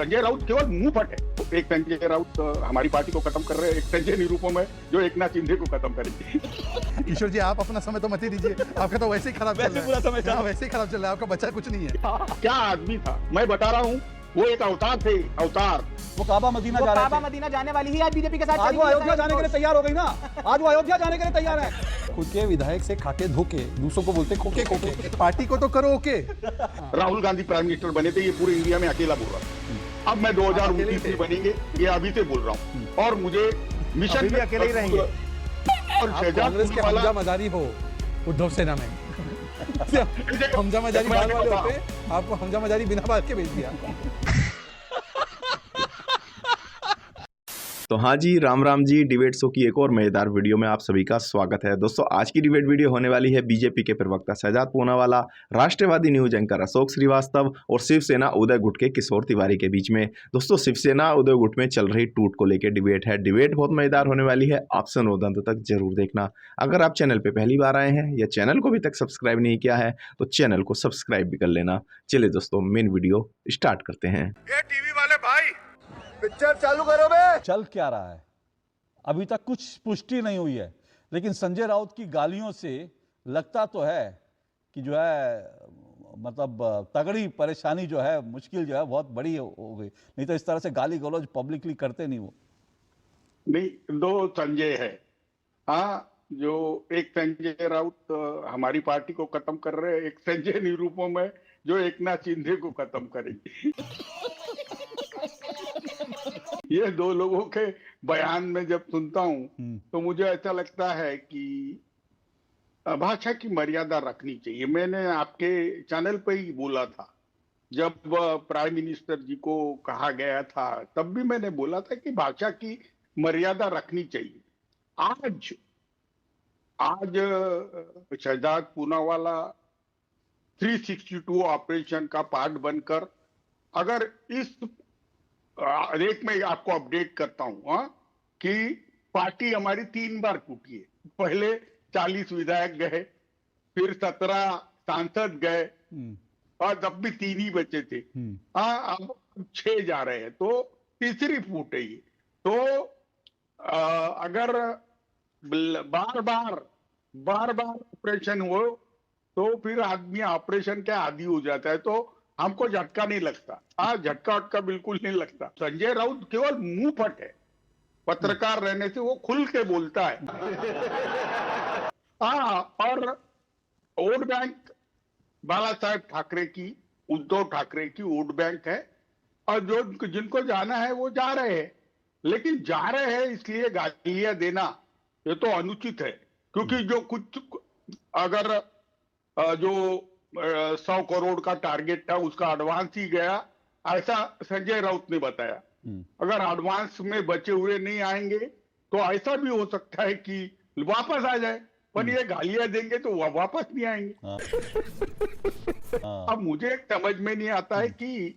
संजय राउत केवल मुंह फट है। एक संजय राउत हमारी पार्टी को खत्म कर रहे हैं, एक संजय निरुपम है जो एकनाथ शिंदे को खत्म करेंगे। किशोर जी आप अपना समय तो मत ही दीजिए, आपका तो वैसे ही खराब चल रहा है, वैसे ही खराब चल रहा है, आपका बच्चा कुछ नहीं है। क्या आदमी था, मैं बता रहा हूँ, वो एक अवतार थे, अवतार। वो काबा मदीना जा रहे थे। मदीना जाने वाली ही आज बीजेपी के साथ आज वो अयोध्या जाने के लिए तैयार हो गई ना, आज वो अयोध्या जाने के लिए तैयार है। खुद के विधायक से खाके धोके दूसरों को बोलते खोके खोके। पार्टी को तो करो okay. Rahul Gandhi prime minister बने थे, ये पूरे इंडिया में अकेला बोल रहा था। अब मैं 2029 में बनेंगे, ये अभी से बोल रहा हूँ। और मुझे मिशन भी अकेले ही रहेंगे। और कांग्रेस के हमजा मजारी हो उद्धव सेना में। हमजा मजारी बाल वाले होते, आपको हमजा मजारी बिना बात के भेज दिया। तो हाँ जी, राम राम जी। डिबेट शो की एक और मजेदार वीडियो में आप सभी का स्वागत है। दोस्तों आज की डिबेट वीडियो होने वाली है बीजेपी के प्रवक्ता शहजाद पूनावाला, राष्ट्रवादी न्यूज एंकर अशोक श्रीवास्तव और शिवसेना उदय गुट के किशोर तिवारी के बीच में। दोस्तों शिवसेना उदय गुट में चल रही टूट को लेकर डिबेट है। डिबेट बहुत मजेदार होने वाली है, आप सुनो अंत तक जरूर देखना। अगर आप चैनल पर पहली बार आए हैं या चैनल को अभी तक सब्सक्राइब नहीं किया है तो चैनल को सब्सक्राइब भी कर लेना। चलिए दोस्तों मेन वीडियो स्टार्ट करते हैं। टीवी वाले भाई पिक्चर चालू करो बे। चल क्या रहा है अभी तक कुछ पुष्टि नहीं हुई है, लेकिन संजय राउत की गालियों से लगता तो है कि जो है मतलब तगड़ी परेशानी जो है, मुश्किल जो है बहुत बड़ी हो गई। नहीं तो इस तरह से गाली गलौज पब्लिकली करते नहीं वो। नहीं, दो संजय है। हाँ, जो एक संजय राउत हमारी पार्टी को खत्म कर रहे हैं, एक संजय निरुपम है जो एकनाथ शिंदे को खत्म करेंगे। ये दो लोगों के बयान में जब सुनता हूं तो मुझे ऐसा लगता है कि भाषा की मर्यादा रखनी चाहिए। मैंने आपके चैनल पर ही बोला था, जब प्राइम मिनिस्टर जी को कहा गया था तब भी मैंने बोला था कि भाषा की मर्यादा रखनी चाहिए। आज शहजाद पूनावाला 362 ऑपरेशन का पार्ट बनकर, अगर इस एक में आपको अपडेट करता हूं कि पार्टी हमारी 3 बार टूटी है। पहले 40 विधायक गए, फिर 17 सांसद गए और तब भी 3 ही बचे थे। अब 6 जा रहे हैं, तो तीसरी फूट है ये। तो अगर बार बार ऑपरेशन हो तो फिर आदमी ऑपरेशन के आदी हो जाता है। तो हमको झटका नहीं लगता, झटका वटका बिल्कुल नहीं लगता। संजय राउत केवल मुंह फट है, पत्रकार रहने से वो खुल के बोलता है। और वोट बैंक बाला साहेब ठाकरे की, उद्धव ठाकरे की वोट बैंक है, और जो जिनको जाना है वो जा रहे हैं। लेकिन जा रहे हैं इसलिए गालियां देना ये तो अनुचित है, क्योंकि जो कुछ अगर जो 100 करोड़ का टारगेट था उसका एडवांस ही गया, ऐसा संजय राउत ने बताया। अगर एडवांस में बचे हुए नहीं आएंगे तो ऐसा भी हो सकता है कि वापस आ जाए, पर ये गालियां देंगे तो वापस नहीं आएंगे। अब मुझे समझ में नहीं आता है कि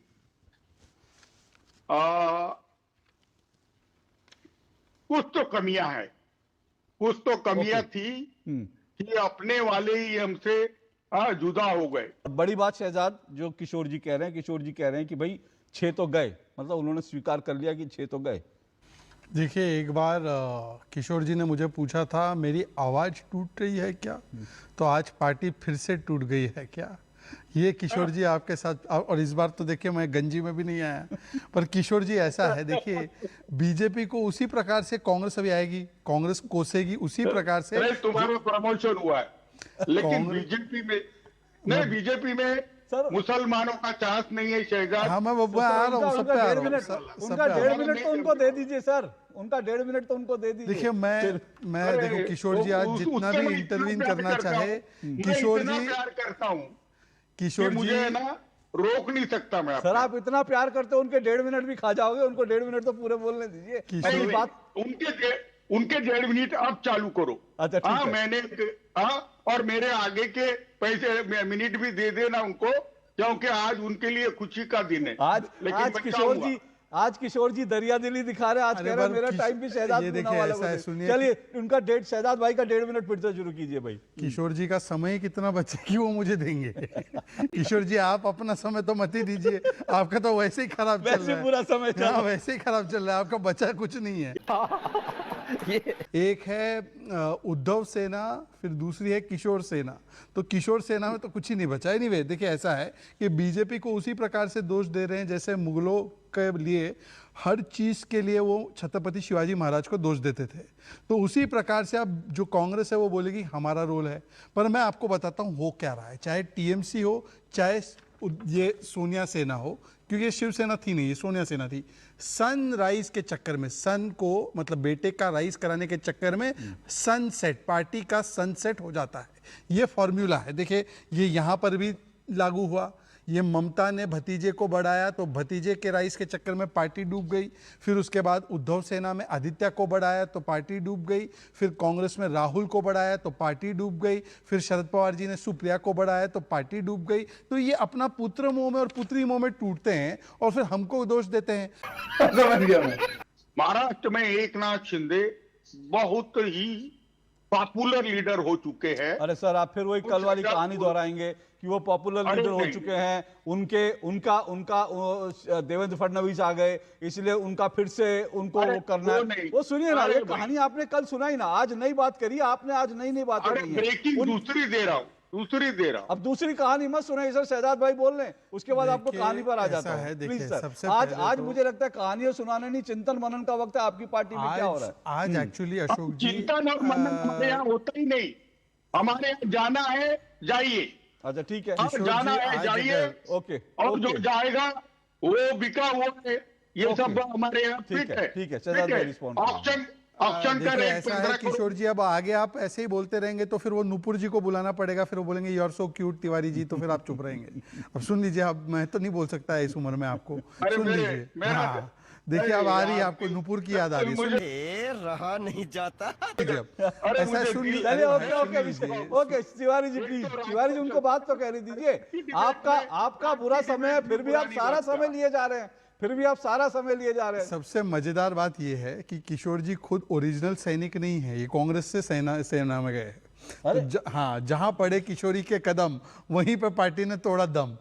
कुछ तो कमियां है, कुछ तो कमियां थी कि अपने वाले ही हमसे जुदा हो गए। बड़ी बात शहजाद जो किशोर जी कह रहे हैं, किशोर जी कह रहे हैं कि भाई 6 तो गए, मतलब उन्होंने स्वीकार कर लिया कि 6 तो गए। देखिए एक बार किशोर जी ने मुझे पूछा था मेरी आवाज़ टूट रही है क्या, तो आज पार्टी फिर से टूट गई है क्या। ये किशोर जी आपके साथ, और इस बार तो देखिए मैं गंजी में भी नहीं आया, पर किशोर जी ऐसा है, देखिए बीजेपी को उसी प्रकार से कांग्रेस अभी आएगी, कांग्रेस कोसेगी उसी प्रकार से। तुम्हारा प्रमोशन हुआ है, लेकिन बीजेपी में नहीं, बीजेपी में मुसलमानों का चांस नहीं है शहजाद। हाँ मैं आ रहा हूँ, सब पे आ रहा हूँ। उनका 1.5 मिनट तो उनको दे दीजिए सर, उनका 1.5 मिनट तो उनको दे दीजिए। देखिए मैं देखो किशोर जी आज जितना भी इंटरवीन करना चाहे, किशोर जी प्यार करता हूँ, किशोर जी मुझे ना रोक नहीं सकता मैं। सर आप इतना प्यार करते हो, उनके 1.5 मिनट भी खा जाओगे, उनको 1.5 मिनट तो पूरे बोलने दीजिए। अपनी बात उनके 1.5 मिनट अब चालू करो। अच्छा हाँ, मैंने और मेरे आगे के पैसे मिनट भी दे देना उनको, क्योंकि आज उनके लिए खुशी का दिन है। आज आज किशोर जी दरिया दिली दिखा रहे हैं, आज अरे कह रहे हैं पर मेरा किश- टाइम भी शहजाद ये पूना देखिए, वाला ऐसा है, को सुनिए दे। चलिए उनका शहजाद भाई का 1.5 मिनट फिर से शुरू कीजिए भाई। किशोर जी का समय ही कितना बचे कि वो मुझे देंगे। किशोर जी आप अपना समय तो मत ही दीजिए, आपका तो वैसे ही खराब चल वैसे रहा है। पूरा समय चल रहा हाँ, है। वैसे ही खराब चल रहा है, आपका बचा कुछ नहीं है। एक है उद्धव सेना, फिर दूसरी है किशोर सेना। तो किशोर सेना में तो कुछ ही नहीं बचा। एनीवे देखिए, ऐसा है कि बीजेपी को उसी प्रकार से दोष दे रहे हैं जैसे मुगलों के लिए हर चीज के लिए वो छत्रपति शिवाजी महाराज को दोष देते थे, तो उसी प्रकार से अब जो कांग्रेस है वो बोलेगी हमारा रोल है। पर मैं आपको बताता हूँ हो क्या रहा है, चाहे टीएमसी हो चाहे ये सोनिया सेना हो, क्योंकि ये शिवसेना थी नहीं, ये सोनिया सेना थी। सनराइज के चक्कर में, सन को मतलब बेटे का राइज कराने के चक्कर में सनसेट, पार्टी का सनसेट हो जाता है। ये फॉर्मूला है। देखिए ये यहाँ पर भी लागू हुआ। ये ममता ने भतीजे को बढ़ाया तो भतीजे के राइज के चक्कर में पार्टी डूब गई। फिर उसके बाद उद्धव सेना में आदित्य को बढ़ाया तो पार्टी डूब गई। फिर कांग्रेस में राहुल को बढ़ाया तो पार्टी डूब गई। फिर शरद पवार जी ने सुप्रिया को बढ़ाया तो पार्टी डूब गई। तो ये अपना पुत्र मोह में और पुत्री मोह में टूटते हैं और फिर हमको दोष देते हैं। समझ गया मैं। महाराष्ट्र में एकनाथ शिंदे बहुत ही पॉपुलर लीडर हो चुके हैं। अरे सर आप फिर वही कल वाली कहानी दोहराएंगे कि वो पॉपुलर अरे लीडर हो नहीं। चुके हैं, उनका देवेंद्र फडणवीस आ गए इसलिए उनका फिर से उनको अरे वो करना वो है। नहीं। वो सुनिए ना, अरे ये भाई। कहानी आपने कल सुनाई ना, आज नई बात करी आपने, आज नई नई बातें अरे कही हैं। ब्रेकिंग दूसरी दे रहा हूँ, दूसरी दे रहा हूँ। अब दूसरी कहानी मत सुनाइए सर, शहजाद भाई बोल रहे हैं उसके बाद आपको देखिए, कहानी पर आ ऐसा जाता है, है। देखिए, प्लीज सर, सबसे आज पहले आज तो- मुझे लगता है कहानियां सुनाने नहीं, चिंतन मनन का वक्त है आपकी पार्टी में, क्या हो रहा है? आज एक्चुअली अशोक जी चिंतन और मनन हमारे यहाँ होता ही नहीं। हमारे यहाँ जाना है जाइए, अच्छा ठीक है, अब किशोर जाना जी, है आज जाइए, अगर- ओके और जो ओके जाएगा वो बिका हुआ है। ये ओके। सब हमारे यहाँ ठीक फिट है, है, ठीक है, ठीक शहजाद भाई है। रिस्पॉन्ड करें। ऑप्शन का देखिए, रेट ऐसा है 15 करोड़। किशोर जी, अब आगे आप ऐसे ही बोलते रहेंगे तो फिर वो नुपुर जी को बुलाना पड़ेगा, फिर वो बोलेंगे you are so cute Tiwari ji, तो फिर आप चुप रहेंगे। अब सुन लीजिए, अब मैं तो नहीं बोल सकता इस उम्र में आपको, अरे सुन मेरे- लीजिए। मेरा- हाँ देखिए, अब आ रही है यार, आपको नुपुर की याद आ रही है, सुन मुझे- रहा नहीं जाता। लीजिए अब। अरे ऐसा मुझे सुन दिल- लीजिए, चलिए अरे ओके भाई, ओके सुन लीजिए। ओके तिवारी जी प्लीज, तिवारी जी उनको बात तो कहने दीजिए। आपका बुरा समय है, फिर भी आप सारा समय लिए जा रहे हैं, फिर भी आप सारा समय लिए जा रहे हैं। सबसे मजेदार बात यह है कि किशोर जी खुद ओरिजिनल सैनिक नहीं है, ये कांग्रेस से सेना में गए हैं। अरे! तो हाँ, जहां पड़े किशोरी के कदम वहीं पे पार्टी ने तोड़ा दम।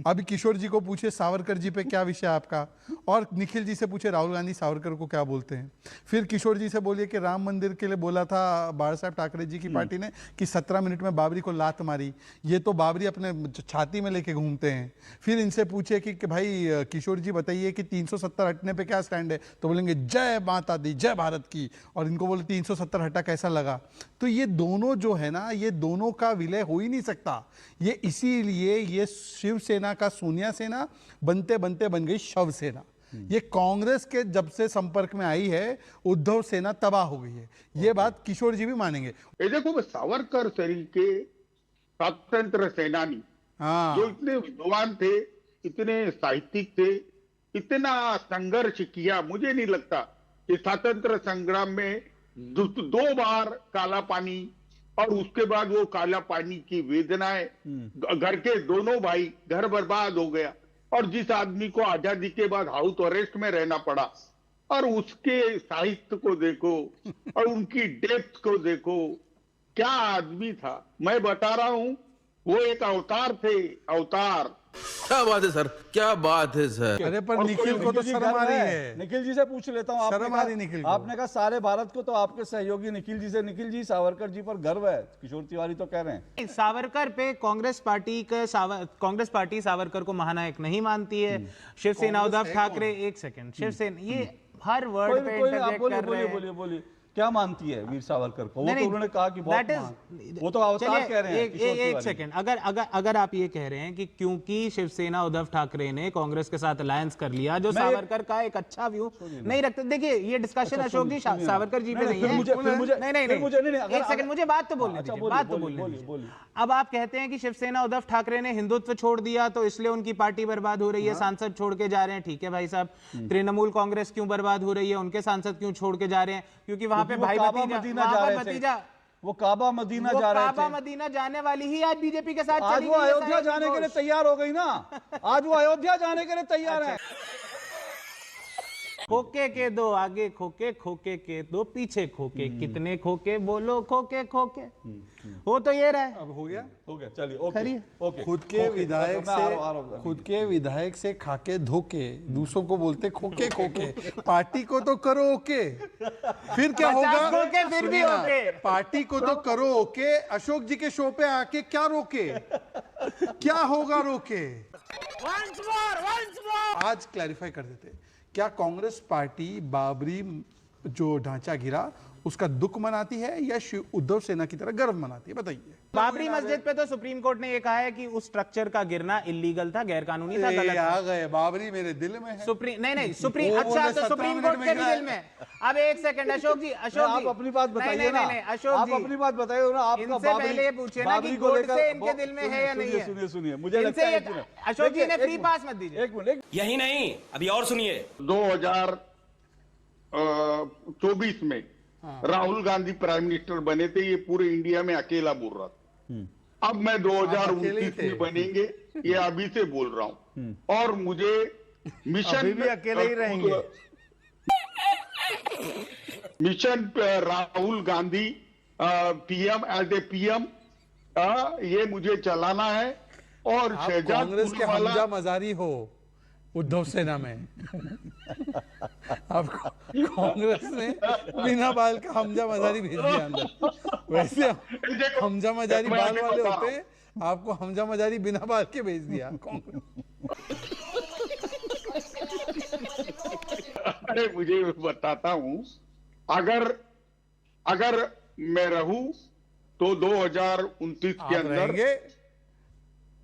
अभी किशोर जी को पूछे सावरकर जी पे क्या विषय आपका, और निखिल जी से पूछे राहुल गांधी सावरकर को क्या बोलते हैं। फिर किशोर जी से बोलिए कि राम मंदिर के लिए बोला था बाला साहब ठाकरे जी की पार्टी ने कि 17 मिनट में बाबरी को लात मारी, ये तो बाबरी अपने छाती में लेके घूमते हैं। फिर इनसे पूछे कि भाई किशोर जी बताइए कि 370 हटने पे क्या स्टैंड है, तो बोलेंगे जय माता दी, जय भारत की, और इनको बोले 370 हटा कैसा लगा। तो ये दोनों जो है ना, ये दोनों का विलय हो ही नहीं सकता। ये इसीलिए ये शिवसेना का सोनिया सेना बनते बनते बन गई शव सेना। ये कांग्रेस के जब से संपर्क में आई है, उद्धव सेना तबाह हो गई है। ये बात किशोर जी भी मानेंगे। ये देखो, सावरकर शरीर के स्वतंत्र सेनानी हाँ, जो इतने विद्वान थे, इतने साहित्यिक थे, इतना संघर्ष किया, मुझे नहीं लगता कि स्वतंत्र संग्राम में दो बार काला पानी और उसके बाद वो काला पानी की वेदनाएं, घर के दोनों भाई, घर बर्बाद हो गया, और जिस आदमी को आजादी के बाद हाउस अरेस्ट में रहना पड़ा, और उसके साहित्य को देखो और उनकी डेप्थ को देखो, क्या आदमी था। मैं बता रहा हूं, वो एक अवतार थे, अवतार। क्या बात है सर, क्या बात है सर। अरे पर और निखिल कोई- को तो निखिल जी शर्म आ गर्व रही है। है। निखिल जी से पूछ लेता हूँ, शर्म आ रही निखिल को। आपने कहा सारे भारत को, तो आपके सहयोगी निखिल जी से, निखिल जी सावरकर जी पर गर्व है, किशोर तिवारी तो कह रहे हैं। सावरकर पे कांग्रेस पार्टी सावरकर को महानायक नहीं मानती है। शिवसेना उद्धव ठाकरे, एक सेकंड, शिवसेना ये हर वर्ड पे कोई नहीं, आप इंटरजेक्ट बोलिए कर रहे बोलिए हैं। बोलिए बोलिए, क्या मानती है वीर सावरकर को? वो तो नहीं, उन्होंने कहा कि बहुत that is- महान। वो तो अवतार चलिए, कह रहे हैं किशोर एक तिवारी। सेकंड, अगर आप ये कह रहे हैं कि क्योंकि शिवसेना उद्धव ठाकरे ने कांग्रेस के साथ अलायंस कर लिया, जो मैं ये- सावरकर का एक अच्छा व्यू नहीं रखते। देखिए ये डिस्कशन अशोक जी सुनिए ना। सावरकर जी पे नहीं, नहीं फिर है। मुझे- फिर मुझे- नहीं नहीं फिर मुझे- नहीं, नहीं, अगर- एक सेकंड, मुझे बात तो बोलने अच्छा, दीजिए, बोलिए, बात तो बोलिए, बोलने बोलिए, दीजिए। बोलिए। अब आप कहते हैं कि शिवसेना उद्धव ठाकरे ने हिंदुत्व छोड़ दिया तो इसलिए उनकी पार्टी बर्बाद हो रही है, सांसद छोड़ के जा रहे हैं। ठीक है भाई साहब, तृणमूल कांग्रेस क्यों बर्बाद हो रही है, उनके सांसद क्यों छोड़ के जा रहे हैं? क्योंकि वहां पे क्योंकि वो भाई काबा भतीजा, मदीना वहां जा पर रहे थे। भतीजा वो काबा मदीना वो जा रहे काबा थे। मदीना जाने वाली ही आज बीजेपी के साथ आज चली वो गई है, अयोध्या साहिब जाने के लिए घोष। तैयार हो गई ना। आज वो अयोध्या जाने के लिए तैयार है। खोके के दो आगे खोके, खोके के दो पीछे खोके, कितने खोके बोलो खोके खोके। हो तो ये रहा है। अब हो गया। हो गया, चलिए ओके खरी है। ओके। खुद के विधायक मैं आ से रहा हूं। खुद के विधायक से खाके धोके दूसरों को बोलते खोके खोके। पार्टी को तो करो ओके, फिर क्या 50 होगा? खोके फिर भी सुनिए ना, ओके। पार्टी को तो करो ओके, अशोक जी के शो पे आके क्या रोके? क्या होगा रोके? आज क्लैरिफाई कर देते, क्या कांग्रेस पार्टी बाबरी जो ढांचा गिरा उसका दुख मनाती है या उद्धव सेना की तरह गर्व मनाती है? बताइए। बाबरी मस्जिद पे तो सुप्रीम कोर्ट ने ये कहा है कि उस स्ट्रक्चर का गिरना इलीगल था, गैरकानूनी था, गलत था। आ गए, बाबरी मेरे दिल में है। सुप्रीम नहीं सुप्रीम वो अच्छा बोले तो 17 सुप्रीम मिनट कोर्ट में के भी गिरा दिल में है। अब एक सेकंड अशोक जी आप अपनी बात बताइए ना। नहीं अशोक आप जी अपनी बात बताइए ना। आपका इनसे पहले ये पूछिए ना कि गोडसे इनके दिल में है या नहीं है। सुनिए सुनिए, मुझे लगता इनसे है ये- अशोक जी ने फ्री पास मत दीजिए। एक मिनट यही नहीं, अभी और सुनिए। 2024 में राहुल गांधी प्राइम मिनिस्टर बने थे, ये पूरे इंडिया में अकेला बोल रहा था। अब मैं अकेले ही 2029 थे। में बनेंगे, ये अभी से बोल रहा हूं। और मुझे मिशन अभी भी अकेले ही रहेंगे। Mission Rahul Gandhi PM as a PM, ये मुझे चलाना है। और आप शहजाद कांग्रेस के पूनावाला- हमजा मजारी हो उद्धव सेना में। आपको कांग्रेस ने बिना बाल का हमजा मजारी भेज दिया अंदर। वैसे देखो, हमजा मजारी मैं बाल अभी वाले बता होते हैं, आपको हमजा मजारी बिना बाल के भेज दिया कांग्रेस। अरे मुझे बताता हूं, अगर मैं रहूं तो 2029 के आप अंदर रहेंगे,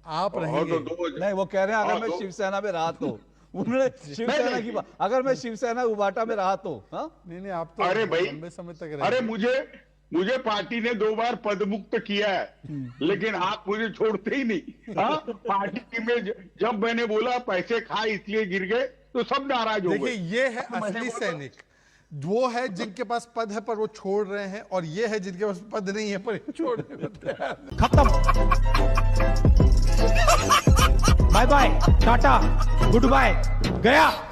आप और रहेंगे। तो 2000 नहीं, वो कह रहे हैं अगर हाँ, मैं तो- शिवसेना में रहा तो। उन्होंने शिवसेना नहीं, की बात, अगर मैं शिवसेना उबाटा में रहा तो। हाँ, नहीं आप तो अरे भाई, लंबे समय तक अरे रहेंगे। मुझे पार्टी ने 2 बार पद मुक्त किया है, लेकिन आप मुझे छोड़ते ही नहीं। हाँ, पार्टी में जब मैंने बोला पैसे खाए इसलिए गिर गए, तो सब नाराज हो देखिए, गए। ये है मैंने असली बोला- सैनिक। वो है जिनके पास पद है पर वो छोड़ रहे हैं, और ये है जिनके पास पद नहीं है पर छोड़ने को तैयार नहीं। खत्म। Bye bye, tata, goodbye, गया।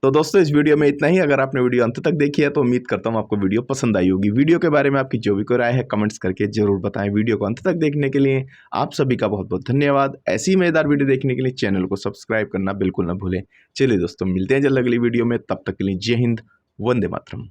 तो दोस्तों इस वीडियो में इतना ही। अगर आपने वीडियो अंत तक देखी है तो उम्मीद करता हूँ आपको वीडियो पसंद आई होगी। वीडियो के बारे में आपकी जो भी कोई राय है कमेंट्स करके जरूर बताएं। वीडियो को अंत तक देखने के लिए आप सभी का बहुत बहुत धन्यवाद। ऐसी मजेदार वीडियो देखने के लिए चैनल को सब्सक्राइब करना बिल्कुल ना भूलें। चलिए दोस्तों, मिलते हैं जल्द अगली वीडियो में। तब तक के लिए जय हिंद, वंदे मातरम।